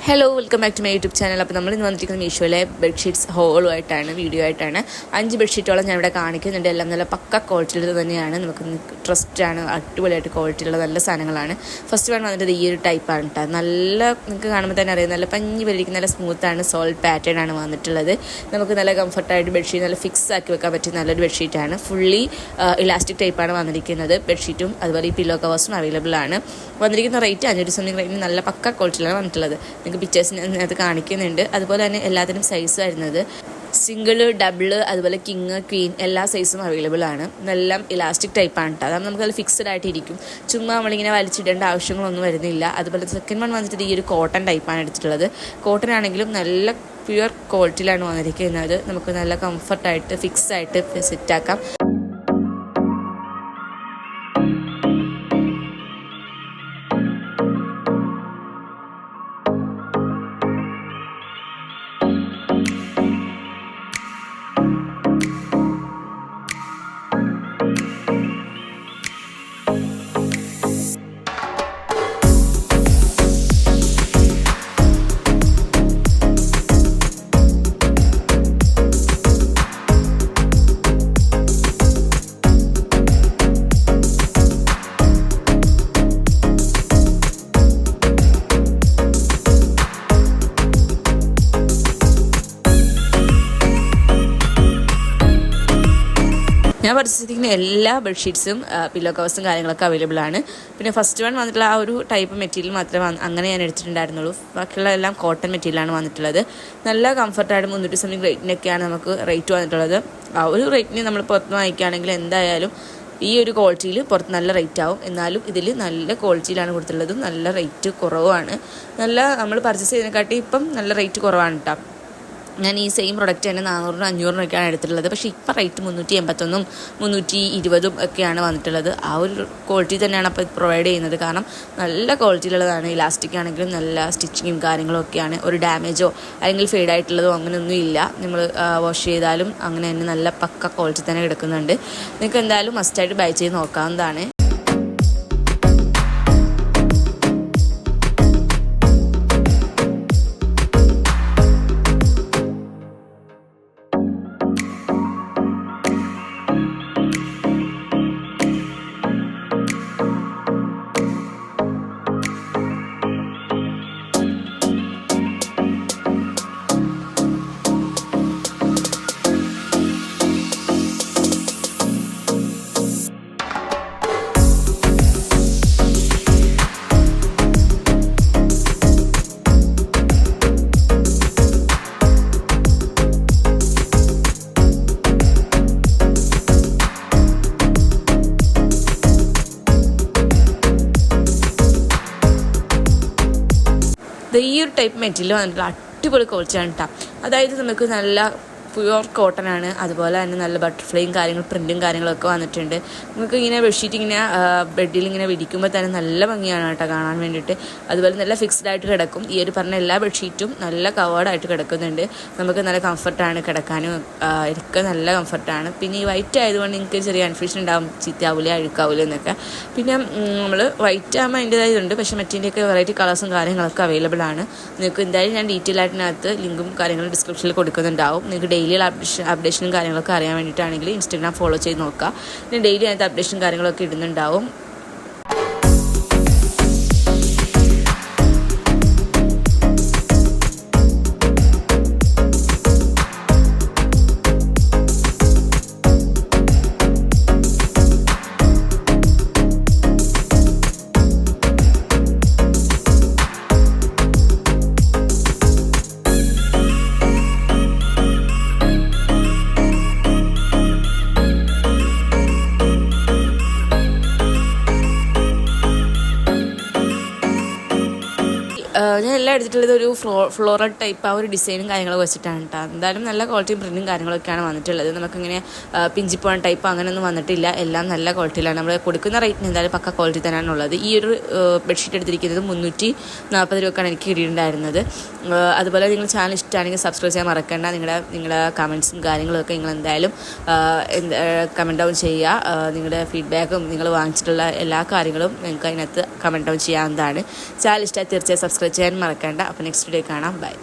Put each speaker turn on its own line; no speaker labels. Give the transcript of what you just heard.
Hello welcome back to my YouTube channel. അപ്പോൾ നമ്മൾ ഇന്ന് വന്നിരിക്കുന്നത് മീഷോയിലെ ബെഡ്ഷീറ്റ്സ് ഹോളുമായിട്ടാണ്, വീഡിയോ ആയിട്ടാണ്. 5 ബെഡ്ഷീറ്റോളം ഞാൻ ഇവിടെ കാണിക്കുന്നുണ്ട്. എല്ലാം നല്ല പക്ക ക്വാളിറ്റിയിൽ തന്നെയാണ്. നമുക്ക് ട്രസ്റ്റാണ്, അടിപൊളിയായിട്ട് ക്വാളിറ്റിയുള്ള നല്ല സാധനങ്ങളാണ്. ഫസ്റ്റ് വൺ വന്നിട്ട് ഈ ഒരു ടൈപ്പാണ് കേട്ടോ. നല്ല നിങ്ങൾക്ക് കാണുമ്പോൾ തന്നെ അറിയാം, നല്ല പഞ്ഞി വലിക്കുന്ന നല്ല സ്മൂത്താണ്, സോൾഡ് പാറ്റേൺ ആണ് വന്നിട്ടുള്ളത്. നമുക്ക് നല്ല കംഫർട്ടായിട്ട് ബെഡ്ഷീറ്റ് നല്ല ഫിക്സ് ആക്കി വെക്കാൻ പറ്റിയ നല്ലൊരു ബെഡ്ഷീറ്റാണ്. ഫുള്ളി ഇലാസ്റ്റിക് ടൈപ്പാണ് വന്നിരിക്കുന്നത്. ബെഡ്ഷീറ്റും അതുപോലെ ഈ പില്ലോ കവേഴ്സും അവൈലബിൾ ആണ്. വന്നിരിക്കുന്ന റേറ്റ് 500 സംതിങ് റേറ്റിന് നല്ല പക്ക ക്വാളിറ്റിയിലാണ് വന്നിട്ടുള്ളത്. പിക്ചേഴ്സിന് അത് കാണിക്കുന്നുണ്ട്. അതുപോലെ തന്നെ എല്ലാത്തിനും സൈസ് വരുന്നത് സിംഗിൾ, ഡബിൾ, അതുപോലെ കിങ്, ക്വീൻ എല്ലാ സൈസും അവൈലബിൾ ആണ്. എല്ലാം ഇലാസ്റ്റിക് ടൈപ്പാണ് കേട്ടോ. അതാകുമ്പോൾ നമുക്ക് അത് ഫിക്സഡ് ആയിട്ടിരിക്കും. ചുമ്മാ നമ്മളിങ്ങനെ വലിച്ചിടേണ്ട ആവശ്യങ്ങളൊന്നും വരുന്നില്ല. അതുപോലെ സെക്കൻഡ് വൺ വന്നിട്ട് ഈ ഒരു കോട്ടൺ ടൈപ്പാണ് എടുത്തിട്ടുള്ളത്. കോട്ടൺ ആണെങ്കിലും നല്ല പ്യുവർ ക്വാളിറ്റിയിലാണ് വന്നിരിക്കുന്നത്. നമുക്ക് നല്ല കംഫർട്ടായിട്ട് ഫിക്സ് ആയിട്ട് സെറ്റാക്കാം. ഞാൻ പർച്ചേസിക്കുന്ന എല്ലാ ബെഡ്ഷീറ്റ്സും പില്ലോ കവേഴ്സും കാര്യങ്ങളൊക്കെ അവൈലബിൾ ആണ്. പിന്നെ ഫസ്റ്റ് വൺ വന്നിട്ടുള്ള ആ ഒരു ടൈപ്പ് മെറ്റീരിയൽ മാത്രമേ അങ്ങനെ ഞാൻ എടുത്തിട്ടുണ്ടായിരുന്നുള്ളൂ. ബാക്കിയുള്ള എല്ലാം കോട്ടൺ മെറ്റീരിയലാണ് വന്നിട്ടുള്ളത്. നല്ല കംഫർട്ടായിട്ട് 300 സംതിങ് റേറ്റിനൊക്കെയാണ് നമുക്ക് റേറ്റ് വന്നിട്ടുള്ളത്. ആ ഒരു റേറ്റിന് നമ്മൾ പുറത്ത് വാങ്ങിക്കുകയാണെങ്കിൽ എന്തായാലും ഈ ഒരു ക്വാളിറ്റിയിൽ പുറത്ത് നല്ല റേറ്റ് ആവും. എന്നാലും ഇതിൽ നല്ല ക്വാളിറ്റിയിലാണ് കൊടുത്തിട്ടുള്ളത്. നല്ല റേറ്റ് കുറവാണ്. നല്ല നമ്മൾ പർച്ചേസ് ചെയ്തതിനെക്കാട്ടി ഇപ്പം നല്ല റേറ്റ് കുറവാണ് കേട്ടോ. ഞാൻ ഈ സെയിം പ്രൊഡക്റ്റ് തന്നെ 400-500 എടുത്തിട്ടുള്ളത്. പക്ഷേ ഇപ്പം റേറ്റ് 381 320 ഒക്കെയാണ് വന്നിട്ടുള്ളത്. ആ ഒരു ക്വാളിറ്റി തന്നെയാണ് അപ്പോൾ പ്രൊവൈഡ് ചെയ്യുന്നത്. കാരണം നല്ല ക്വാളിറ്റിയിലുള്ളതാണ്. ഇലാസ്റ്റിക് ആണെങ്കിലും നല്ല സ്റ്റിച്ചിങ്ങും കാര്യങ്ങളും ഒക്കെയാണ്. ഒരു ഡാമേജോ അല്ലെങ്കിൽ ഫെയ്ഡ് ആയിട്ടുള്ളതോ അങ്ങനെയൊന്നും ഇല്ല. നമ്മൾ വാഷ് ചെയ്താലും അങ്ങനെ തന്നെ നല്ല പക്ക ക്വാളിറ്റി തന്നെ കിടക്കുന്നുണ്ട്. നിങ്ങൾക്ക് എന്തായാലും മസ്റ്റായിട്ട് ബൈ ചെയ്ത് നോക്കാവുന്നതാണ്. ഈ ഒരു ടൈപ്പ് മെറ്റീരിയൽ വന്നിട്ടുള്ള അടിപൊളി ക്വാളിറ്റിയാണ് കേട്ടോ. അതായത് നമുക്ക് നല്ല പ്യുവർ കോട്ടൺ ആണ്. അതുപോലെ തന്നെ നല്ല ബട്ടർഫ്ലൈയും പ്രിൻറ്റും കാര്യങ്ങളൊക്കെ വന്നിട്ടുണ്ട്. നമുക്ക് ഇങ്ങനെ ബെഡ്ഷീറ്റ് ഇങ്ങനെ ബെഡിൽ ഇങ്ങനെ വിരിക്കുമ്പോൾ തന്നെ നല്ല ഭംഗിയാണ് കേട്ടോ കാണാൻ വേണ്ടിയിട്ട്. അതുപോലെ നല്ല ഫിക്സ്ഡ് ആയിട്ട് കിടക്കും. ഈ ഒരു പറഞ്ഞ എല്ലാ ബെഡ്ഷീറ്റും നല്ല കവേർഡായിട്ട് കിടക്കുന്നുണ്ട്. നമുക്ക് നല്ല കംഫർട്ടാണ് കിടക്കാനും ഒക്കെ നല്ല കംഫർട്ടാണ്. പിന്നെ ഈ വൈറ്റ് ആയതുകൊണ്ട് നിങ്ങൾക്ക് ചെറിയ കൺഫ്യൂഷൻ ഉണ്ടാകും, ചീത്തയാവില്ല അഴുക്കാവില്ല എന്നൊക്കെ. പിന്നെ നമ്മൾ വൈറ്റ് ആകുമ്പോൾ അതിൻ്റേതായതുണ്ട്. പക്ഷേ മറ്റേൻ്റെയൊക്കെ വെറൈറ്റി കളേഴ്സും കാര്യങ്ങളൊക്കെ അവൈലബിൾ ആണ്. നിങ്ങൾക്ക് എന്തായാലും ഞാൻ ഡീറ്റെയിൽ ആയിട്ടിനകത്ത് ലിങ്കും കാര്യങ്ങളും ഡിസ്ക്രിപ്ഷനിൽ കൊടുക്കുന്നുണ്ടാവും. നിങ്ങൾക്ക് ഡെയിലി അപ്ഡേഷനും കാര്യങ്ങളൊക്കെ അറിയാൻ വേണ്ടിയിട്ടാണെങ്കിൽ ഇൻസ്റ്റാഗ്രാം ഫോളോ ചെയ്ത് നോക്കുക. പിന്നെ ഡെയിലി അതിനകത്ത് അപ്ഡേഷനും കാര്യങ്ങളൊക്കെ ഇടുന്നുണ്ടാവും. ഞാൻ എല്ലാം എടുത്തിട്ടുള്ളത് ഒരു ഫ്ലോറൽ ടൈപ്പ് ആ ഒരു ഡിസൈനും കാര്യങ്ങളൊക്കെ വെച്ചിട്ടാണ് കേട്ടോ. എന്തായാലും നല്ല ക്വാളിറ്റിയും പ്രിൻറ്റും കാര്യങ്ങളൊക്കെയാണ് വന്നിട്ടുള്ളത്. നമുക്കിങ്ങനെ പിഞ്ചിപ്പോൺ ടൈപ്പ് അങ്ങനെയൊന്നും വന്നിട്ടില്ല. എല്ലാം നല്ല ക്വാളിറ്റിയിലാണ്. നമ്മൾ കൊടുക്കുന്ന റേറ്റിന് എന്തായാലും പക്ക ക്വാളിറ്റി തന്നെയാണ് ഉള്ളത്. ഈ ഒരു ബെഡ്ഷീറ്റ് എടുത്തിരിക്കുന്നത് 340 രൂപക്കാണ് എനിക്ക് കിട്ടിയിട്ടുണ്ടായിരുന്നത്. അതുപോലെ നിങ്ങൾ ചാനൽ ഇഷ്ടമാണെങ്കിൽ സബ്സ്ക്രൈബ് ചെയ്യാൻ മറക്കണ്ട. നിങ്ങളുടെ കമൻസും കാര്യങ്ങളൊക്കെ നിങ്ങൾ എന്തായാലും കമൻറ്റ് ഡൗൺ ചെയ്യുക. നിങ്ങളുടെ ഫീഡ്ബാക്കും നിങ്ങൾ വാങ്ങിച്ചിട്ടുള്ള എല്ലാ കാര്യങ്ങളും നിങ്ങൾക്ക് അതിനകത്ത് കമൻറ്റ് ഡൗൺ ചെയ്യാവുന്നതാണ്. ചാനൽ ഇഷ്ടമായി തീർച്ചയായും സബ്സ്ക്രൈബ് ചെയ്യാൻ മറക്കണ്ട. മറക്കണ്ട. അപ്പോൾ നെക്സ്റ്റ് ഡേ കാണാം. ബൈ.